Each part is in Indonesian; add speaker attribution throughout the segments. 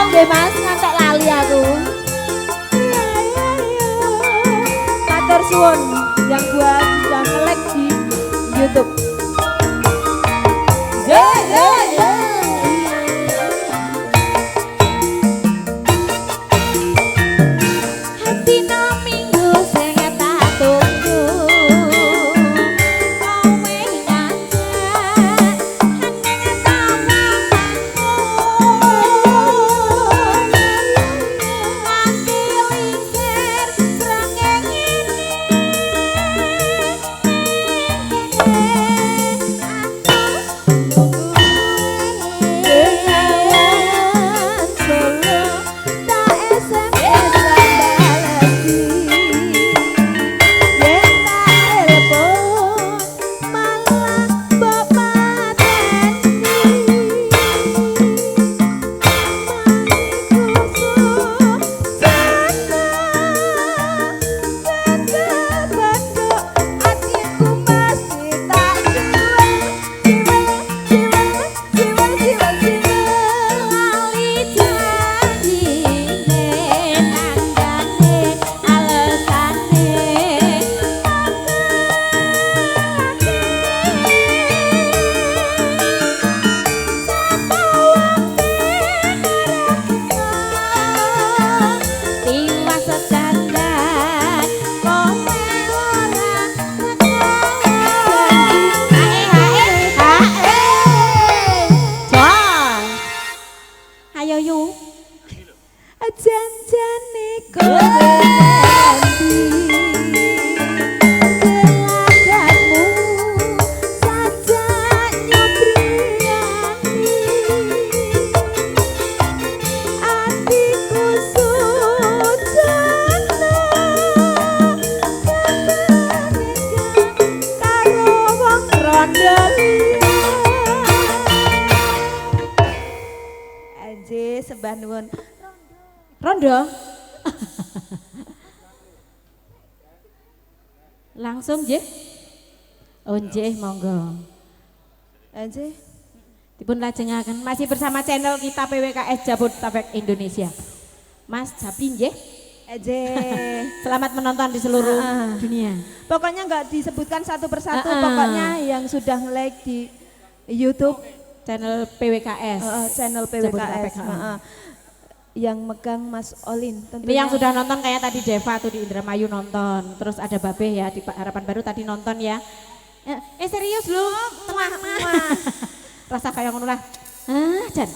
Speaker 1: Oke Mas, ngantek lali aku. Matur suwun yang buat sudah nge-like di YouTube. Janjane kowe nanti gelagatmu saja nyubriani atiku sujana karo wong rondo Anjir sembah nuwun Rondo. Langsung nggih. Oh nggih, monggo. Nggih. Dipun lajengaken masih bersama channel kita PWKS Jabodetabek Indonesia. Mas Japi nggih. Selamat menonton di seluruh dunia. Pokoknya enggak disebutkan satu persatu, pokoknya yang sudah nge-like di YouTube channel PWKS. Channel PWKS. Yang megang Mas Olin tentunya. Ini yang sudah nonton kayak tadi Deva tuh di Indramayu nonton, terus ada Babe ya di Harapan Baru tadi nonton ya. Serius lu? Tengah. Rasa kayak ngono lah. Jan.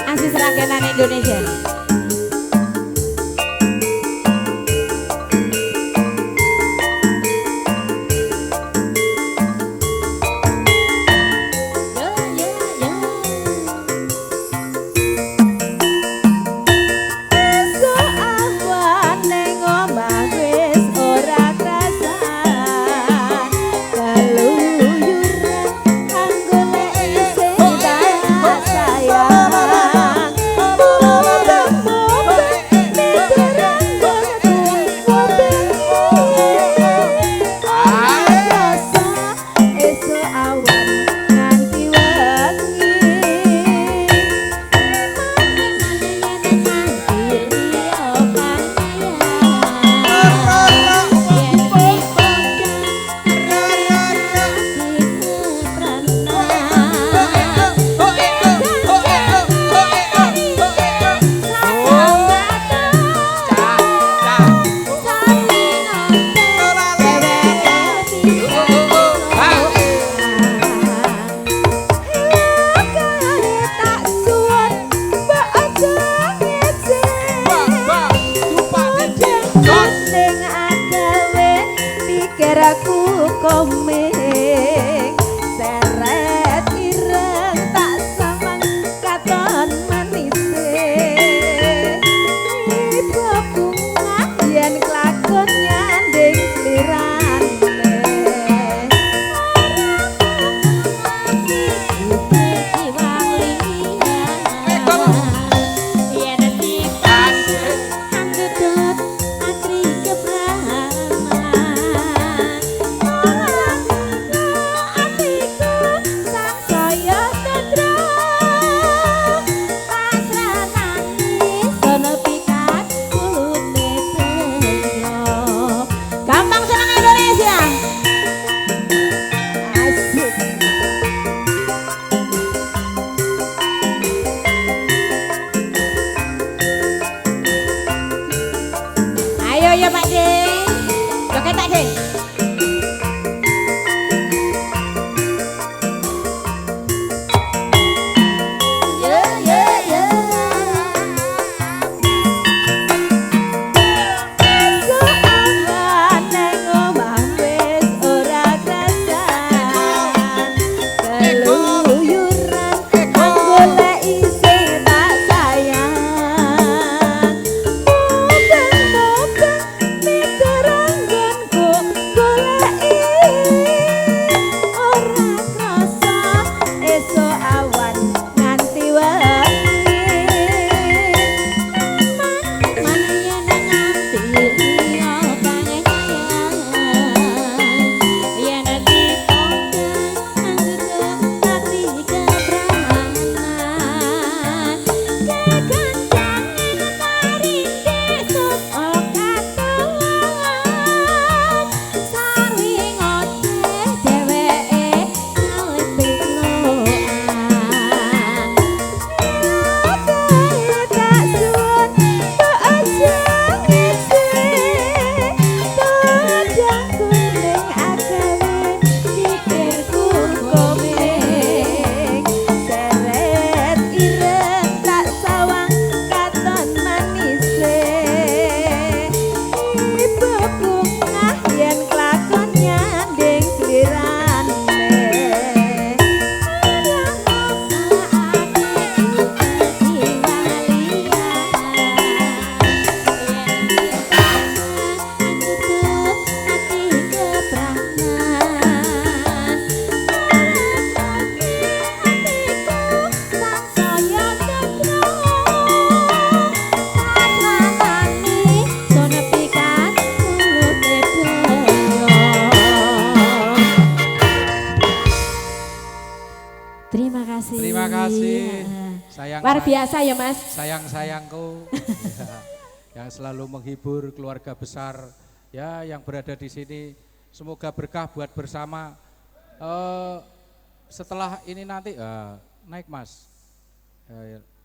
Speaker 1: Asis Rakenan Indonesia. Luar biasa ya Mas.
Speaker 2: Sayang-sayangku yang selalu menghibur keluarga besar ya yang berada di sini. Semoga berkah buat bersama. Setelah ini nanti naik Mas.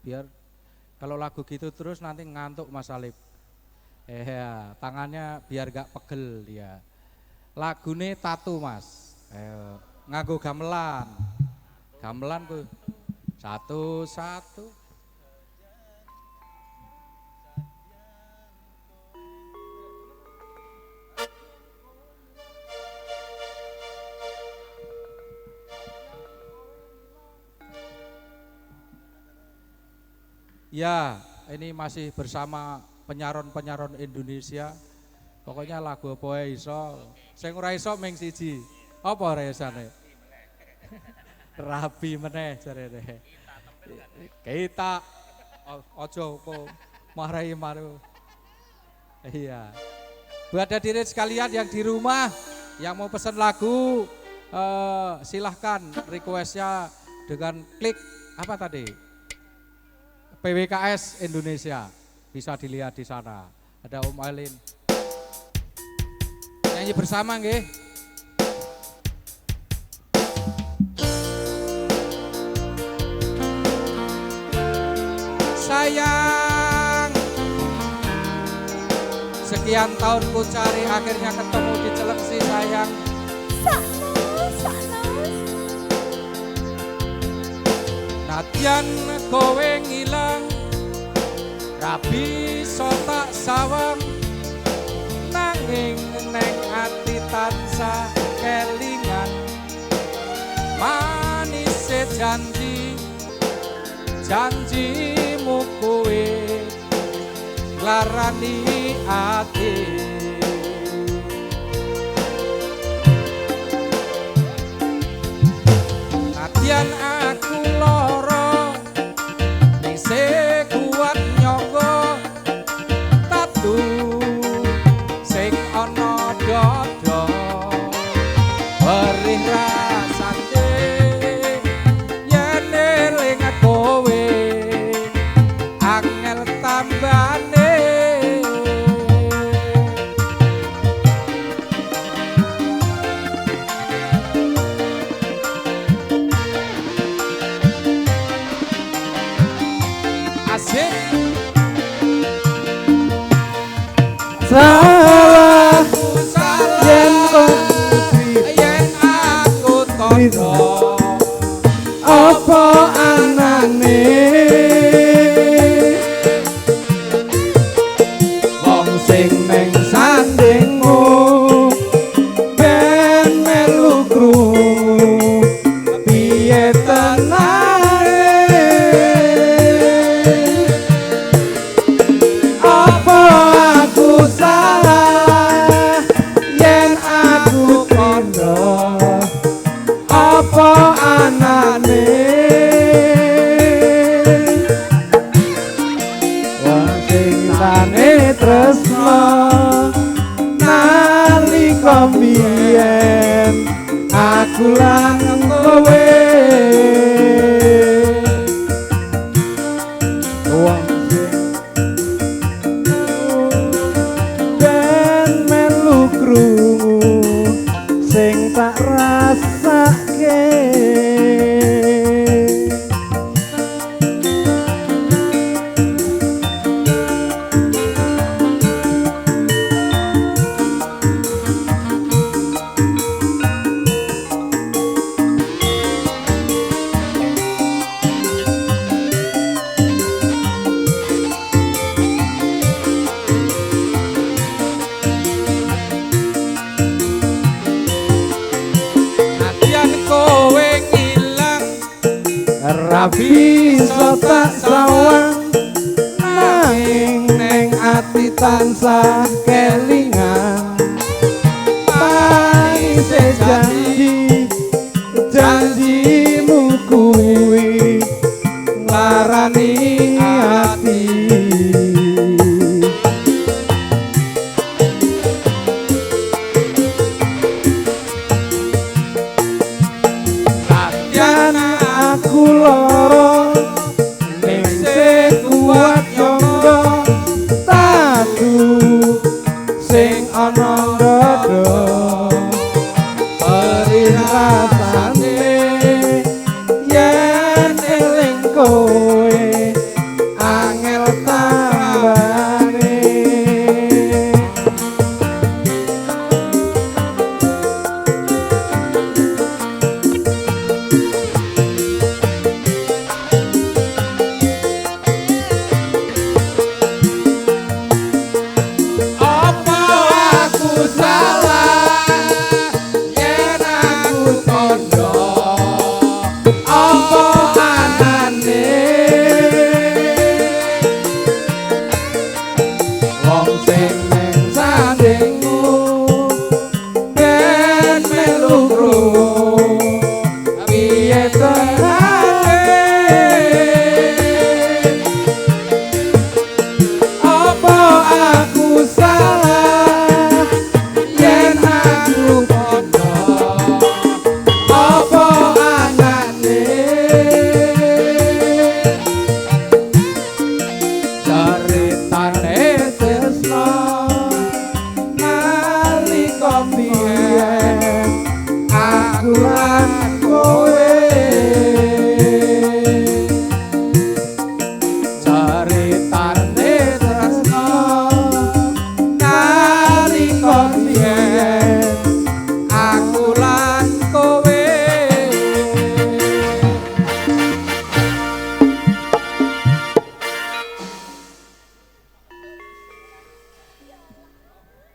Speaker 2: Biar kalau lagu gitu terus nanti ngantuk Mas Alif. Tangannya biar gak pegel dia. Lagune Tatu Mas. Nganggo gamelan. Gamelan ku. Satu. Ya, ini masih bersama penyaron-penyaron Indonesia. Pokoknya lagu apa iso, sing ora iso ming siji. Apa resane? Rabi meneh jarene. Kita ojo kok marahi maru. Iya. Buat hadirin sekalian yang di rumah yang mau pesan lagu silahkan requestnya dengan klik apa tadi? PWKS Indonesia bisa dilihat di sana. Ada Om Ailin. Nyanyi bersama nggih. Sayang, sekian tahun ku cari akhirnya ketemu di Celeksi sayang. Nadyan kowe ngilang, rabi tak sawang, nanging neng ati tansah kelingan. Manis janjimu kowe nglarani ati. Nadyan aku loro ning kuat nyogo tatu sing ana dodo perih rasane yen eling kowe angel tambane.
Speaker 3: Salah
Speaker 2: yen aku tondo
Speaker 3: apa anane wong sing neng sandingmu ben melu krungu piye tenane apa aku salah yen aku kondo apa anane wong sing tane tresno nalika biyen aku lan kowe wong ben melu krungu sing tak rasake. Rabi tak sawang nanging neng ati tansah kelingan. Paise janjimu kuwi nglarani ati. Nadyan aku loro ning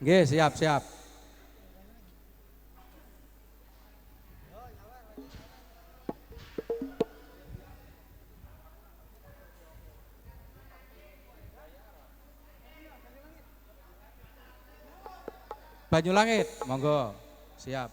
Speaker 2: Nggih, siap. Banyulangit, monggo. Siap.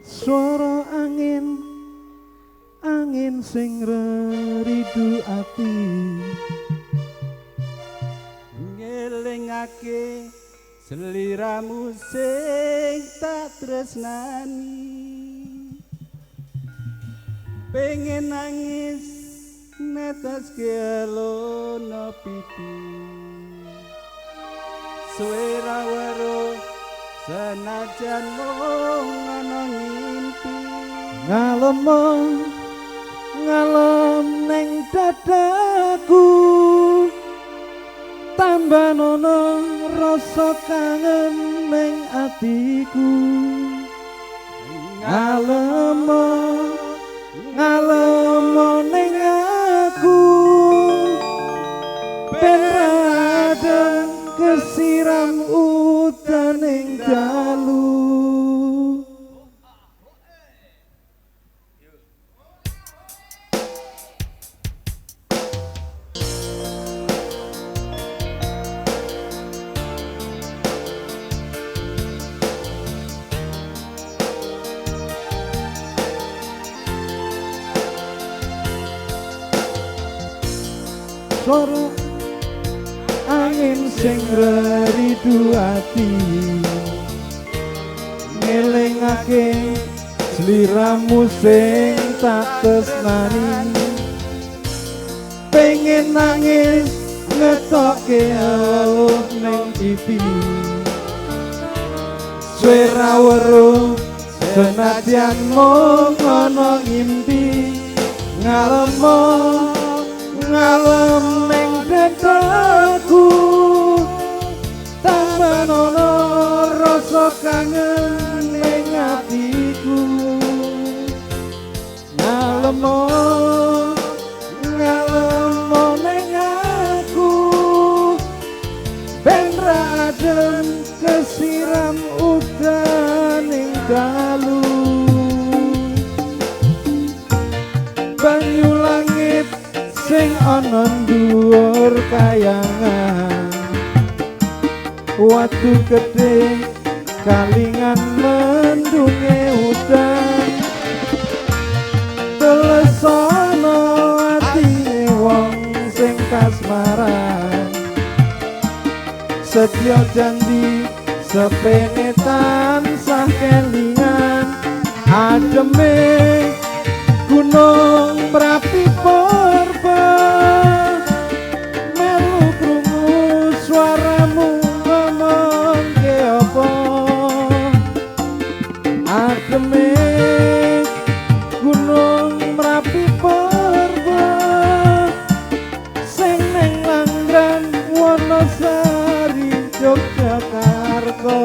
Speaker 3: Swara angin, angin sing ridu ati, ngelingake seliramu sing tak tresnani. Pengen nangis netes kelono pipi, suara weruh senajan mung ana ngimpi. Ngalem ning dadaku, tambah nono rasa kangen ning atiku. Ngalem ning aku, ben adem kesiram udan ing dalu. Swara angin sing ridu ati, ngelingake sliramu sing tak tresnani. Pengen nangis ngetoke aluh ning pipi, suara weruh senadyan mung ana ngimpi. Ngalem ning dadaku, tambah nono rasa kangen ning atiku. Ngalem ning aku, ben adem kesiram udan ing dalu. Banyu langit sing ana dhuwur kayangan, watu gedhe kalingan mendunge udan. Telesana atine wong sing kasmaran, setya janji sepene tansah kelingan. Ademe gunung Merapi purba, melu krungu suaramu ngomong ke apa. Ademe gunung Merapi purba, sing ning Langgan Wonosari Yogyakarta.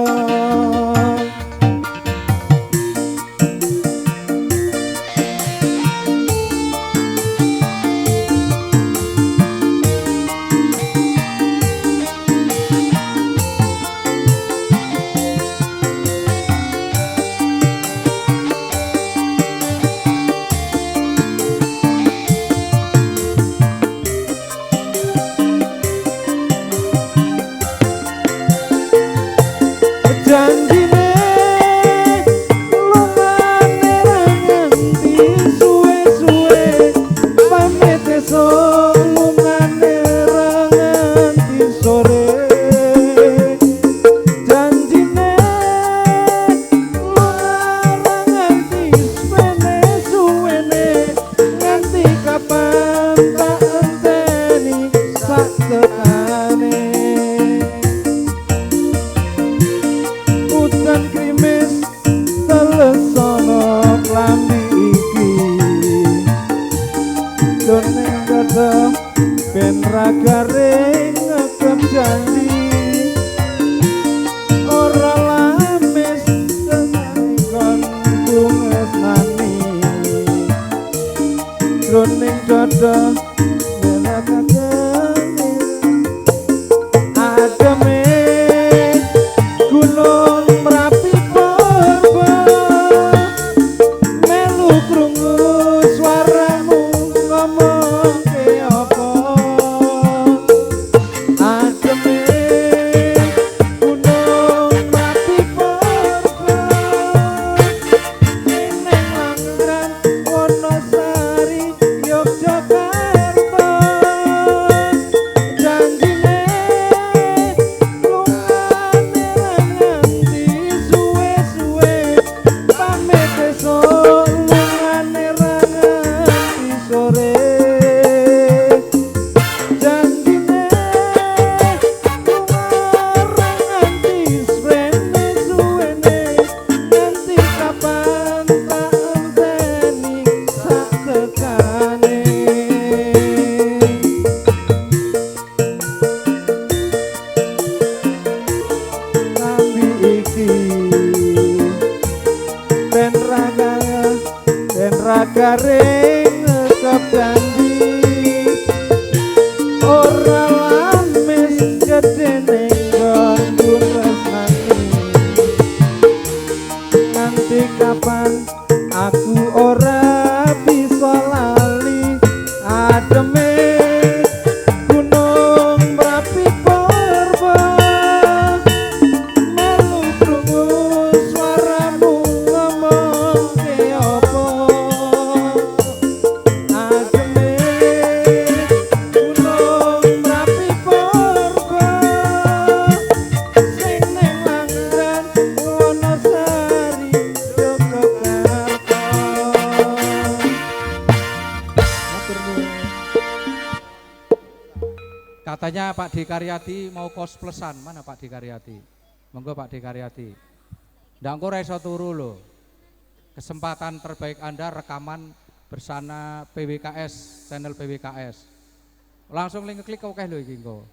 Speaker 3: dosa ben ra garing ngekep janji ora lamis kon bungesnani jroning dada melakake ademe gunung Merapi purba melu krungu swaramu ngomong ke apa ademe gunung Merapi purba ning Langgeran Wonosari Yogyakarta janjine lungane nganti suwe-suwe pamit esuk lungane nganti sore janjine lungane nganti sprene suwene nganti kapan tak enteni sak tekane Nabi iki ben raga ring ngekep janji ora lamis gedene nggon tresnani nanti kapan aku ora bisa lali ademe gunung Merapi purba melu krungu swaramu ngomong ke apa ademe gunung Merapi purba sing ning Langgeran Wonosari Yogyakarta. Matur nuwun.
Speaker 2: Katanya Pak Dekaryati mau kosplesan. Mana Pak Dekaryati? Monggo Pak Dekaryati. Ndak engko ora iso turu lho. Kesempatan terbaik Anda rekaman bersama PWKS, channel PWKS. Langsung link klik oke lho iki engko.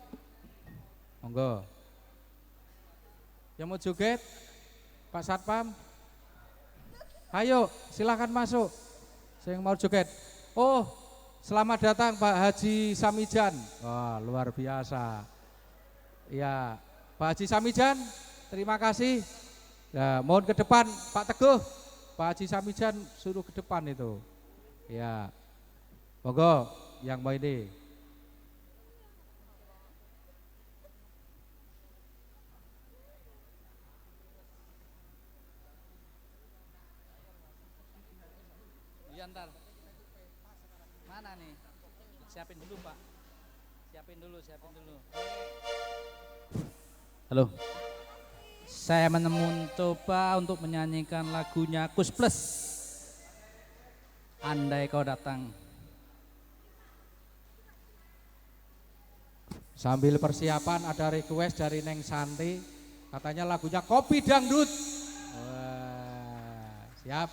Speaker 2: Monggo. Yang mau joget? Pak Satpam? Ayo, silakan masuk. Saya mau joget. Oh, selamat datang Pak Haji Samijan. Wah, luar biasa. Ya, Pak Haji Samijan, terima kasih. Ya, mohon ke depan Pak Teguh. Pak Haji Samijan suruh ke depan itu. Ya. Monggo yang mau ini.
Speaker 4: Ntar mana nih? Siapin dulu Pak. Siapin dulu. Halo. Saya mencoba untuk menyanyikan lagunya Kus Plus. Andai kau datang.
Speaker 2: Sambil persiapan ada request dari Neng Santi. Katanya lagunya Kopi Dangdut. Wah, siap.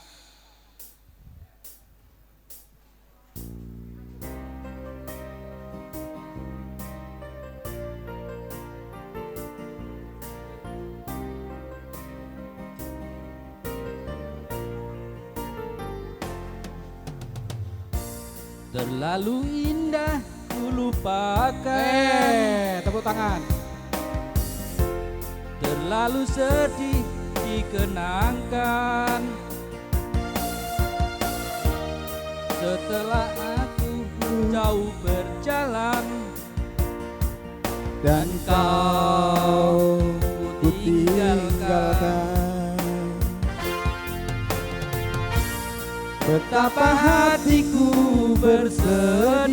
Speaker 4: Terlalu indah ku lupakan.
Speaker 2: Tepuk tangan.
Speaker 4: Terlalu sedih dikenangkan. Setelah aku jauh berjalan
Speaker 3: dan kau ku tinggalkan.
Speaker 4: Betapa hatiku bersedih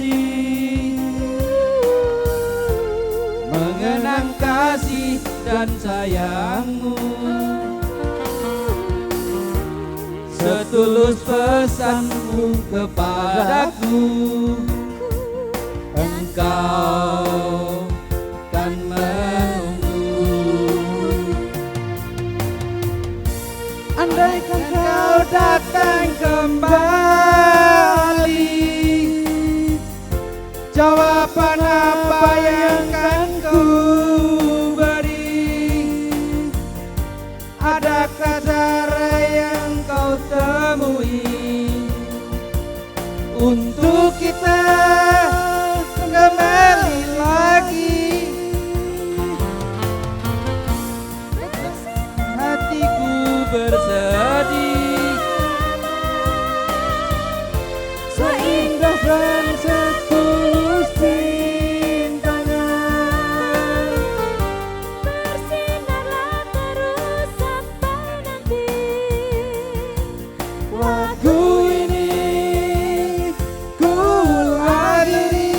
Speaker 4: mengenang kasih dan sayangmu. Setulus pesanmu kepadaku, engkau kan menunggu.
Speaker 3: Andaikan kau datang kembali,
Speaker 4: Jawaban apa yang kan ku beri? Adakah cara yang kau temui untuk kita kembali lagi? Hatiku bersedih,
Speaker 3: Seindah dan setulus cintanya,
Speaker 1: Bersinarlah terus sampai nanti.
Speaker 3: lagu ini ku akhiri.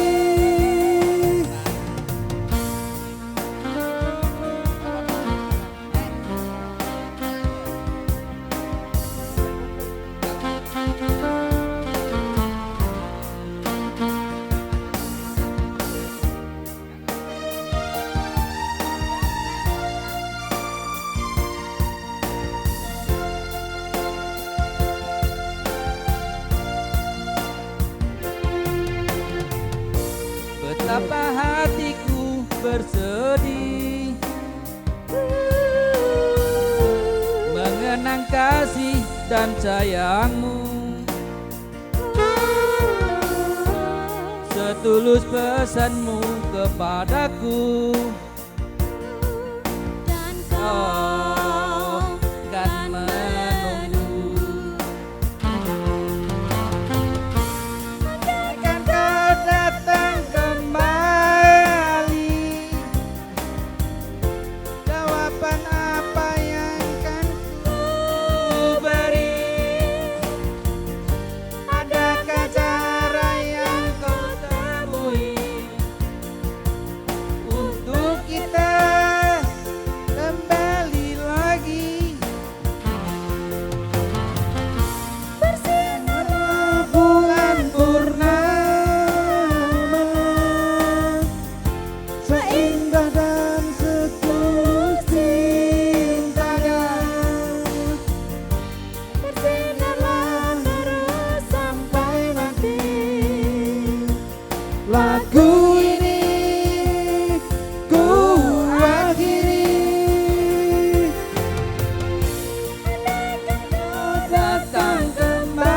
Speaker 4: betapa hatiku bersedih mengenang kasih dan sayangmu, setulus pesanmu kepadaku.
Speaker 1: Dan
Speaker 4: Kau kan menunggu. Akan kau datang kembali, jawaban apa yang kan ku beri? Adakah cara yang kau temui untuk kita kembali lagi? Bersinarlah bulan purnama,
Speaker 3: Seindah dan setulus cintanya,
Speaker 1: bersinarlah terus sampai nanti.
Speaker 3: lagu ini ku akhiri.
Speaker 4: kau datang kembali,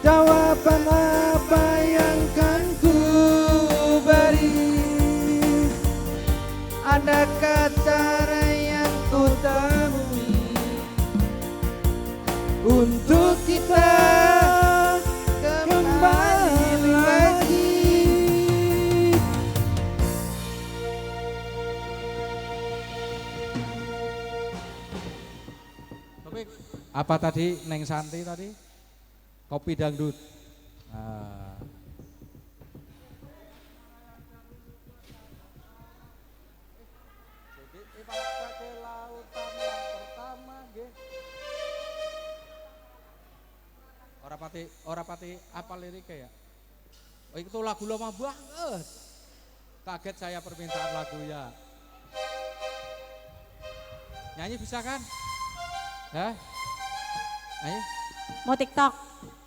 Speaker 3: Jawaban apa yang kan ku beri?
Speaker 4: adakah cara yang ku temui
Speaker 3: Untuk kita
Speaker 4: kembali lagi?
Speaker 2: Topik apa tadi Neng Santi tadi? Kopi dangdut. Ah. Ora pati apa liriknya ya? Oh itu lagu lama banget. Kaget saya permintaan lagunya. Nyanyi bisa kan? Hah? Nyanyi?
Speaker 1: Mau TikTok.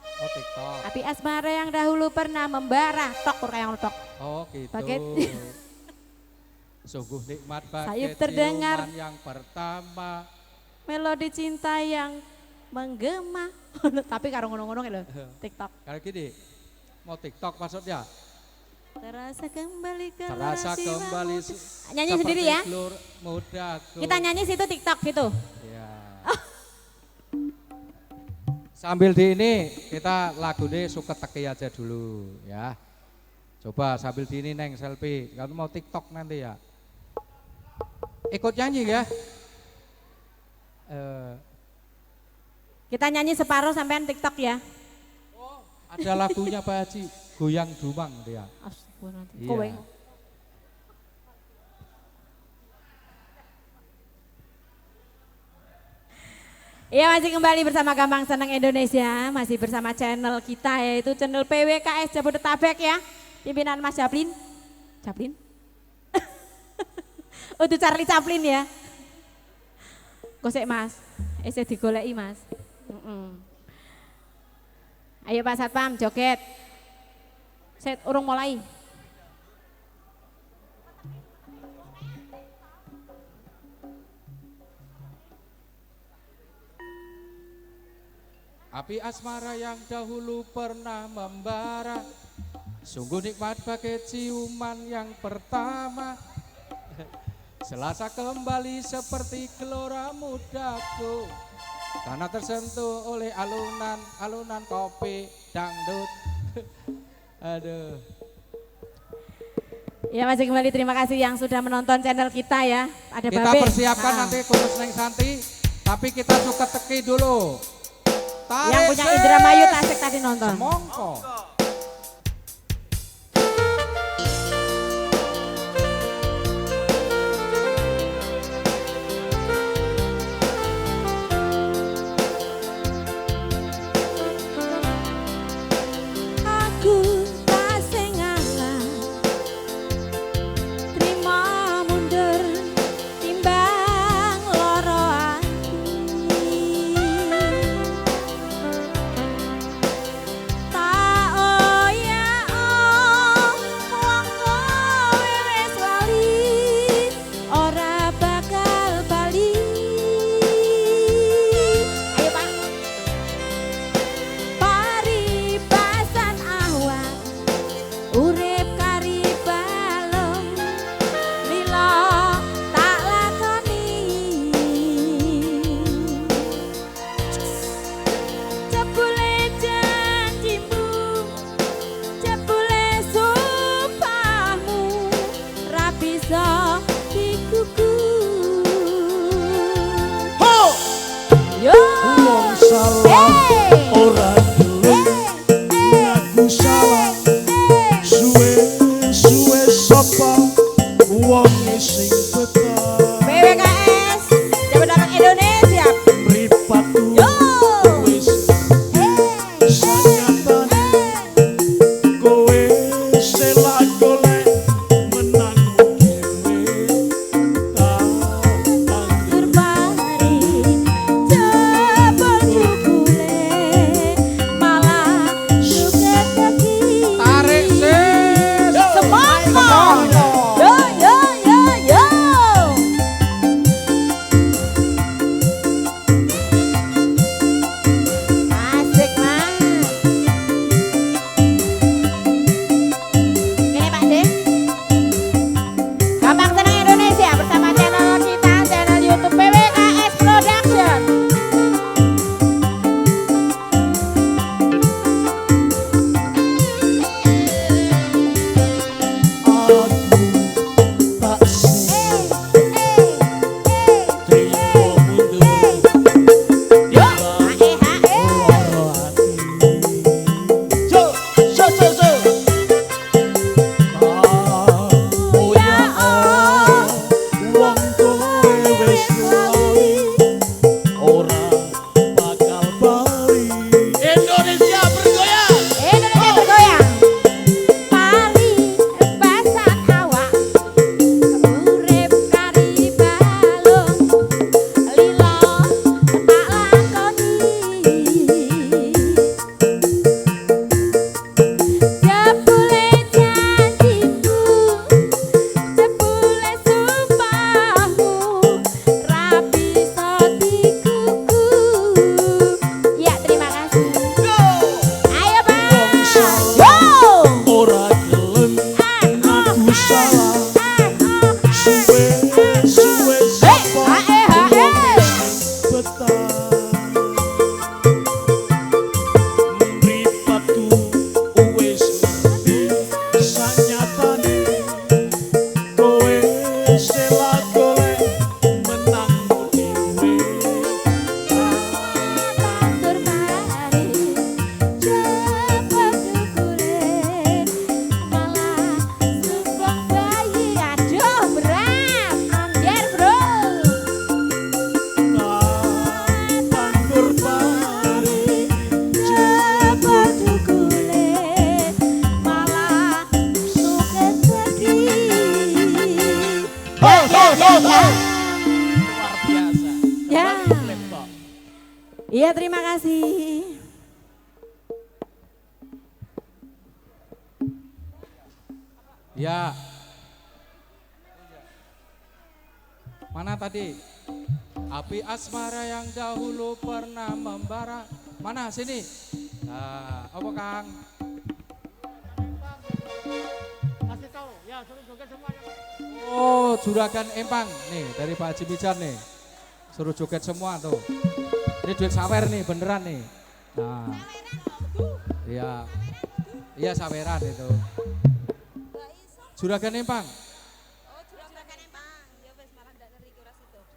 Speaker 2: Oh TikTok.
Speaker 1: Api asmara yang dahulu pernah membara. Tok kayak tok.
Speaker 2: Oh gitu.
Speaker 1: Paket.
Speaker 2: Sungguh nikmat
Speaker 1: Sayup
Speaker 2: bagai
Speaker 1: terdengar.
Speaker 2: ciuman yang pertama.
Speaker 1: Melodi cinta yang menggema. Tapi karo ngono-ngono lho. TikTok.
Speaker 2: Kayak gini, mau TikTok maksudnya?
Speaker 1: Terasa kembali ke
Speaker 2: Terasa
Speaker 1: jiwamu.
Speaker 2: kembali
Speaker 1: Nyanyi sendiri ya.
Speaker 2: Telur mudaku.
Speaker 1: Kita nyanyi situ TikTok situ.
Speaker 2: Ya. Sambil di ini kita lagu ini suka teki aja dulu ya. Coba sambil di ini Neng selfie. Kamu mau TikTok nanti ya. Ikut nyanyi ya.
Speaker 1: Kita nyanyi separuh sampean TikTok ya.
Speaker 2: Ada lagunya Pak Haji, Goyang Dumang dia.
Speaker 1: Astagfirullahaladzim.
Speaker 2: Iya.
Speaker 1: Kowe. Iya, masih kembali bersama Gampang Senang Indonesia, masih bersama channel kita yaitu channel PWKS Jabodetabek ya. Pimpinan Mas Chaplin. Chaplin? Oh itu Charlie Chaplin ya. Gosek Mas, digoleki Mas. Ayo Pak Satpam joget. Set urung mulai.
Speaker 2: Api asmara yang dahulu pernah membara, sungguh nikmat bagai ciuman yang pertama. Selasa kembali seperti gelora mudaku, karena tersentuh oleh alunan kopi dangdut. Aduh.
Speaker 1: Ya masih kembali terima kasih yang sudah menonton channel kita ya. Ada
Speaker 2: Kita
Speaker 1: Babe.
Speaker 2: persiapkan nanti khusus Neng Santi, tapi kita suka teki dulu. Tarik
Speaker 1: Yang punya Indramayu Tasik tadi nonton.
Speaker 2: Semongko.
Speaker 1: Aku tak sing ngalah, trimo mundur timbang loro ati. Tak oyak wong kowe wis lali, ora bakal bali. Ayo Pak. Paribasan awak urip kari balung, lila tak lakoni. Jebule janjimu, jebule sumpahmu, ra bisa dikuku. Yo,
Speaker 3: Wong salah
Speaker 1: hey,
Speaker 3: ora gelem ngaku salah, suwe-suwe sapa wong sing betah.
Speaker 1: PWKS Jabodetabek Indonesia.
Speaker 3: Mripatku
Speaker 1: Yo,
Speaker 3: wis sanyatane, kowe selak golek menang dhewe.
Speaker 1: tandur pari jebol jebule, malah suket kaki.
Speaker 2: Tarik sis.
Speaker 1: Semongko. Yo yo yo yo. Asik Mas. Gini Pak De. Gampang Senang Indonesia bersama channel kita, channel YouTube PWKS Production.
Speaker 3: Aku tak sing trimo mundur
Speaker 1: Yo, hae hae.
Speaker 3: loro ati. So.
Speaker 1: Ya Allah,
Speaker 3: Wong kowe wis lali, ora bakal bali. Indonesia bergoyang.
Speaker 1: Indonesia bergoyang. Paribasan awak urip kari balung, lila tak lakoni. Jebule janjiku, jebule sumpahmu, ra bisa dikuku. Ya terima kasih. Ayo Pak.
Speaker 3: Wong salah
Speaker 1: Wow.
Speaker 3: ora gelem ngaku salah, suwe-suwe sapa betah. Mripatku wis ngerti sanyatane, kowe selak golek menangmu dhewe.
Speaker 1: Tandur pari cepet dukure, malah sumbang bayi. Aduh berat, ambiar bro.
Speaker 3: Tandur pari
Speaker 1: Cepet dukure, malah suket lagi.
Speaker 3: luar biasa.
Speaker 1: Ya.
Speaker 3: Lempok.
Speaker 1: Iya terima kasih.
Speaker 2: Ya. Mana tadi? Api asmara yang dahulu pernah membara. Mana sini? Nah, apa Kang?
Speaker 5: Kasih tahu, ya suruh joget semua.
Speaker 2: Oh, Juragan Empang nih dari Pak Haji Mijan nih. Suruh joget semua tuh. Ini duit sawer nih, beneran nih. Nah. Iya. Iya saweran itu. Juragan Empang.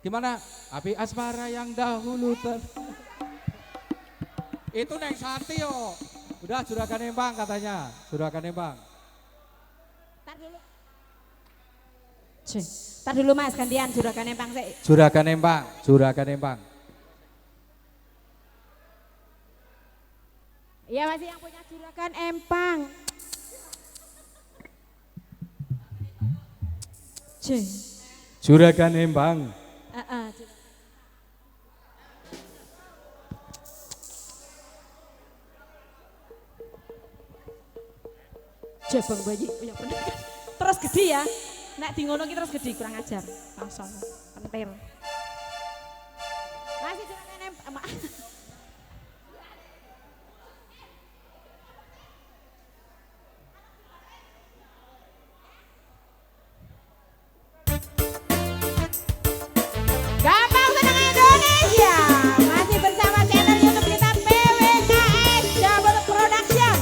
Speaker 2: Gimana? Api asmara yang dahulu itu Neng Santi yo. Udah Juragan Empang katanya. Juragan Empang.
Speaker 1: Tar dulu Mas, gantian Juragan Empang sih.
Speaker 2: Juragan Empang, Juragan Empang.
Speaker 1: Iya masih yang punya Juragan Empang.
Speaker 2: Juragan Empang.
Speaker 1: Jabang bayi punya pendidikan. Terus gede ya. Nek di ngono ki terus gede kurang ajar. Langsung pentil. Masih Juragan Empang. Gampang Senang Indonesia. Masih bersama channel YouTube kita PWKS Jabut Production.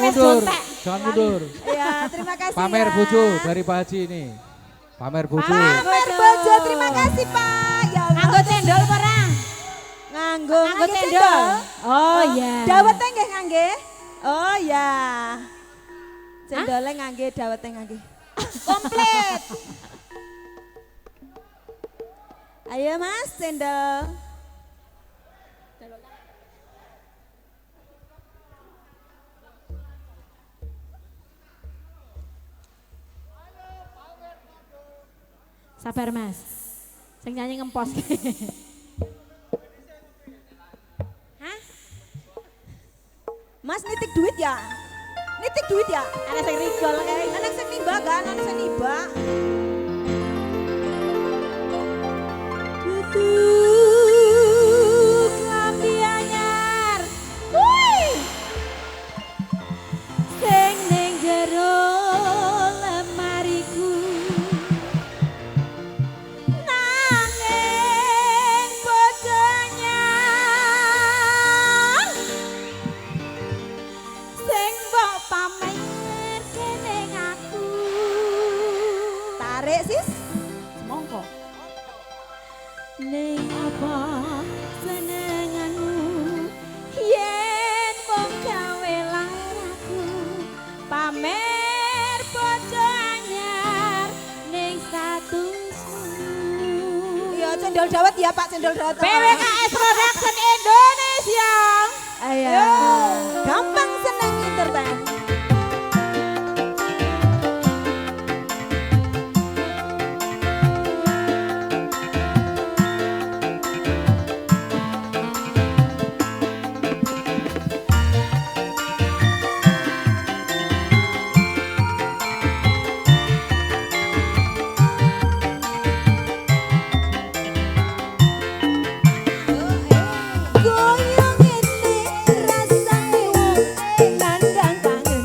Speaker 2: mundur,
Speaker 1: jontek.
Speaker 2: jangan mundur.
Speaker 6: Ya, terima kasih.
Speaker 2: Pamer
Speaker 6: ya.
Speaker 2: bojo dari Pak Haji ini. Pamer bojo.
Speaker 6: Pamer bojo, terima kasih Pak. Ya Allah.
Speaker 1: Nganggo cendol perang.
Speaker 6: Nganggo
Speaker 1: Nganggo cendol. Oh iya.
Speaker 6: Dawete nggih ngangge? Oh ya. Cendole ngangge, dawete ngangge. Komplit. Ayo Mas, cendol.
Speaker 1: Sabar Mas. Sing nyanyi ngempos. Hah?
Speaker 6: Mas nitik duit ya? Nitik duit ya?
Speaker 1: Ana sing rigol kae.
Speaker 6: Anak sing nimba kan, anak sing nimba.
Speaker 1: Duduk lambi anyar. Wih. Sing ning jero lemariku. Nanging bojone sing mbok pamer dening aku.
Speaker 6: Tarik sis.
Speaker 1: Monggo. Ning apa senenganmu yen mung gawe laraku pamer bojo anyar ning statusmu.
Speaker 6: Ya cendol dawet ya Pak, cendol dawet.
Speaker 1: PWKS Production Indonesia.
Speaker 6: Ayo. Gampang senang entertain. Goyang ini rasane wong nandang tangan.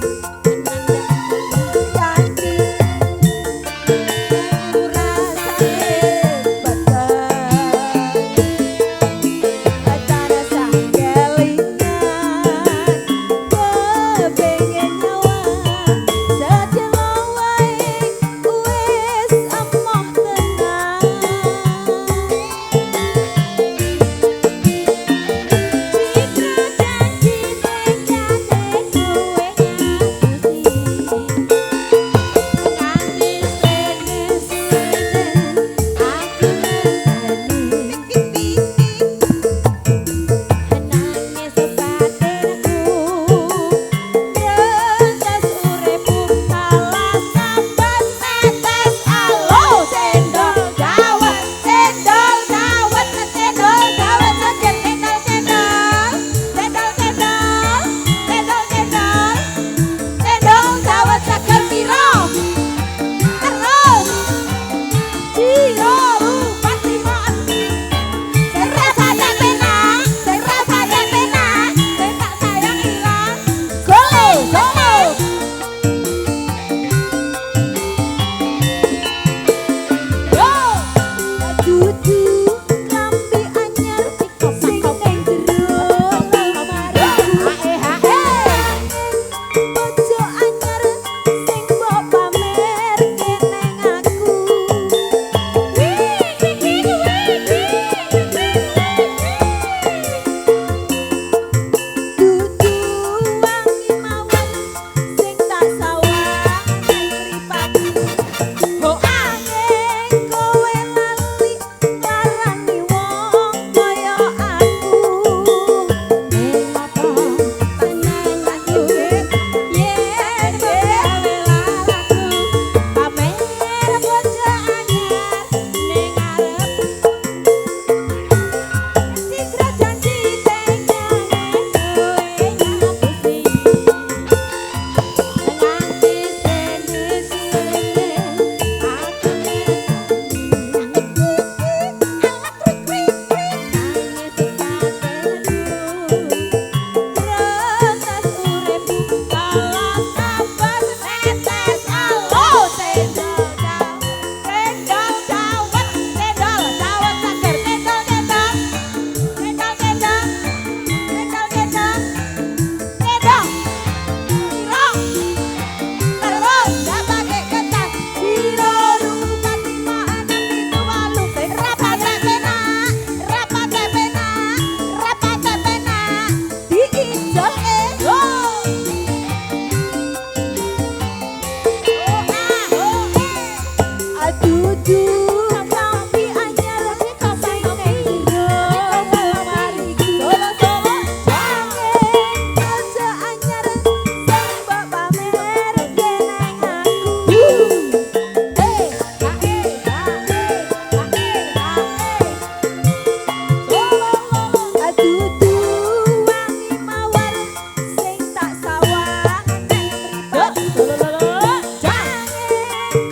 Speaker 6: Jangan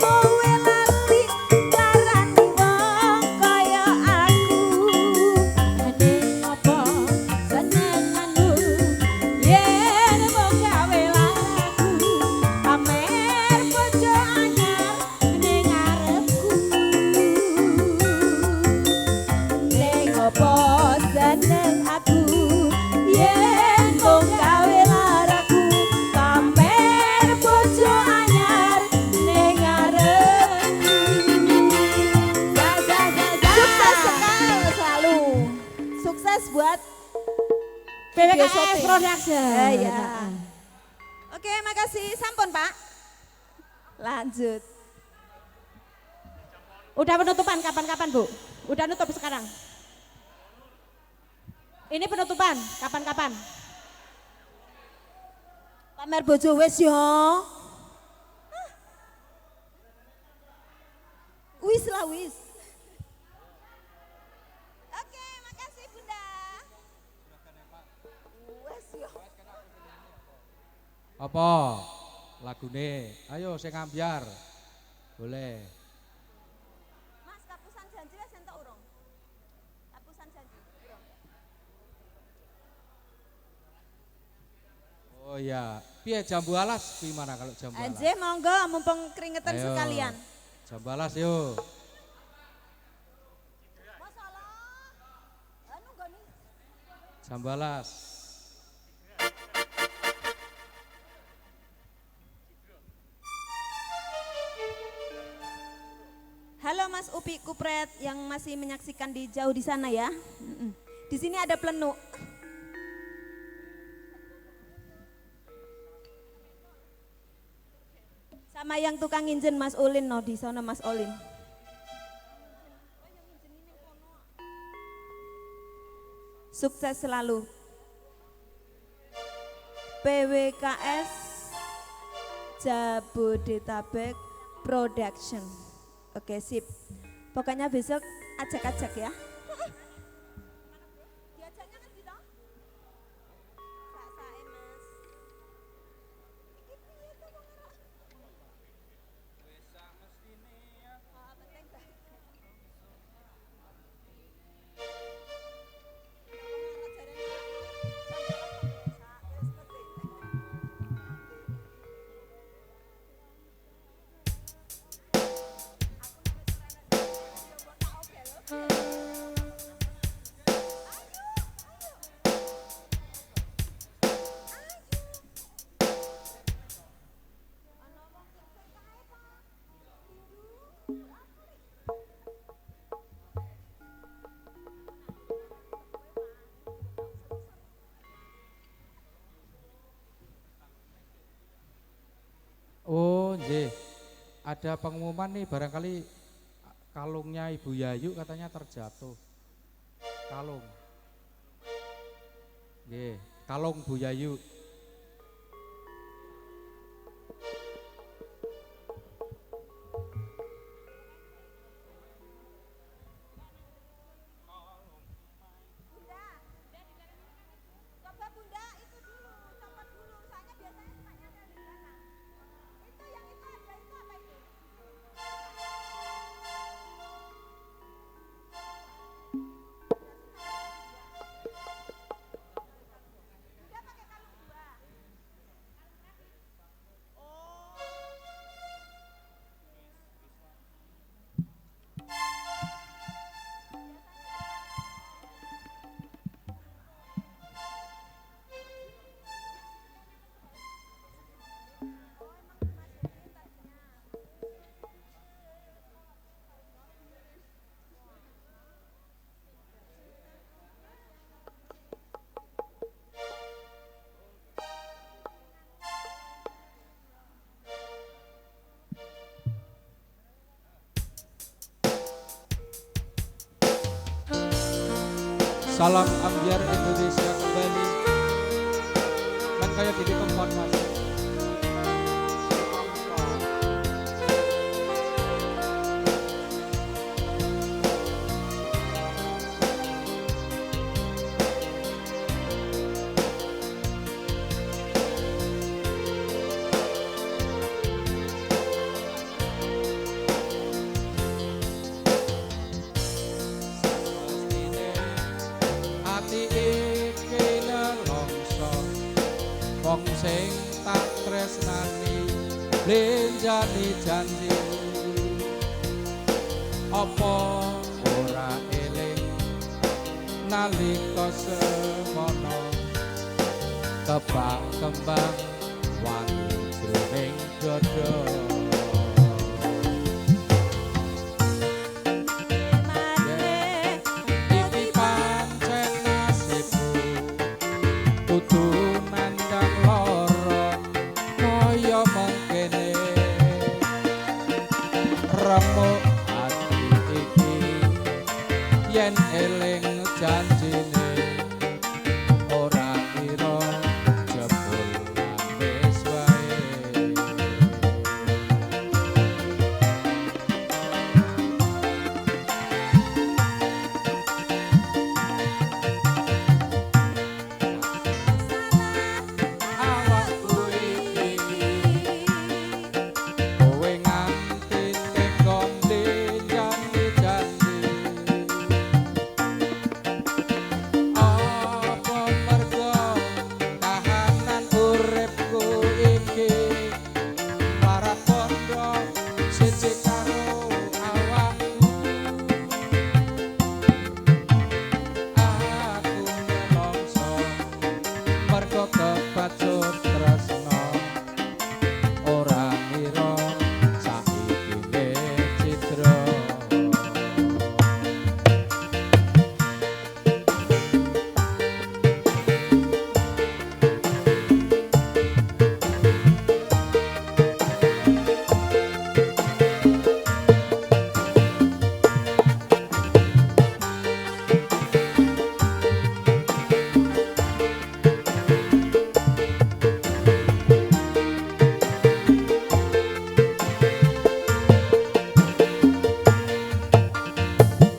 Speaker 6: kowe lali larani wong kaya aku.
Speaker 1: Ning apa senenganmu yen mung gawe laraku pamer bojo anyar ning ngarepku.
Speaker 6: Ning apa seneng aku yen mung gawe laraku pamer bojo anyar ning ngarepku. Sukses selalu. Sukses buat video
Speaker 1: PWKS
Speaker 6: syuting.
Speaker 1: Production.
Speaker 6: Iya. Oke, makasih. Sampun, Pak. Lanjut.
Speaker 1: Udah penutupan kapan-kapan, Bu? Udah nutup sekarang. Ini penutupan kapan-kapan?
Speaker 6: Pamer bojo wis yo. Wis lah wis. Oke, makasih Bunda. Wis yo.
Speaker 2: Apa lagune? Ayo sing ambyar. Boleh.
Speaker 6: Mas, kapusan janji wis entuk urung? Kapusan janji. Urung.
Speaker 2: Oh iya, piye jambu alas? Gimana kalau jambu alas?
Speaker 6: Anjir, monggo mumpung keringetan
Speaker 2: Ayo.
Speaker 6: sekalian.
Speaker 2: Jambu alas yuk.
Speaker 6: Masalah. Anu goni.
Speaker 2: Jambu alas.
Speaker 6: Halo Mas Upi Kupret yang masih menyaksikan di jauh di sana ya. Di sini ada plenuk. Sama yang tukang injen Mas Ulin no di sana Mas Olin. Sukses selalu. PWKS Jabodetabek Production. Oke sip. Pokoknya besok ajak-ajak ya. Diajaknya kan gitu. Sak-sake Mas. Iki piye to wong ora? Wis sak mestine ya. Oh, penting banget.
Speaker 2: Oh, nggih. Ada pengumuman nih barangkali kalungnya Ibu Yayu katanya terjatuh. Kalung. Nggih, kalung Bu Yayu.
Speaker 6: Coba Bunda itu dulu, copot dulu. Soalnya biasanya suka nyampe di sana. Itu yang itu ada itu apa itu? Bunda pakai kalung dua. Oh.
Speaker 2: Salam ambiar Indonesia kembali. Kan kayak di tempat Mas. lenjani janji apa ora eling nalika semono kebak kembang wangi jroning dada iki pancen nasibku kudu nandang lara kaya mengkene remuk ati iki yen eling janjine ora kira jebul wis wae awakku iki kowe nganti tekon janji apa mergo kahanan uripku iki para pondo siji karo awakku aku nelongso mergo kebacut tresno ora ngira saiki citra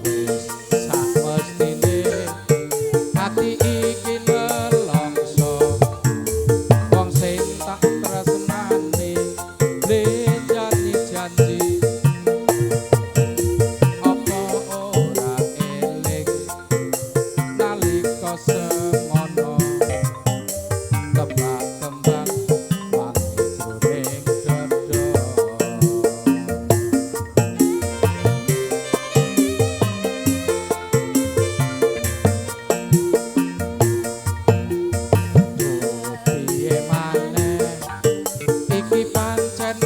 Speaker 2: wis samestine ati iki nelongso wong sing tak tresnani lenjani janji apa ora eling nalika semono kebak kembang wangi jroning dada piye maneh iki pancen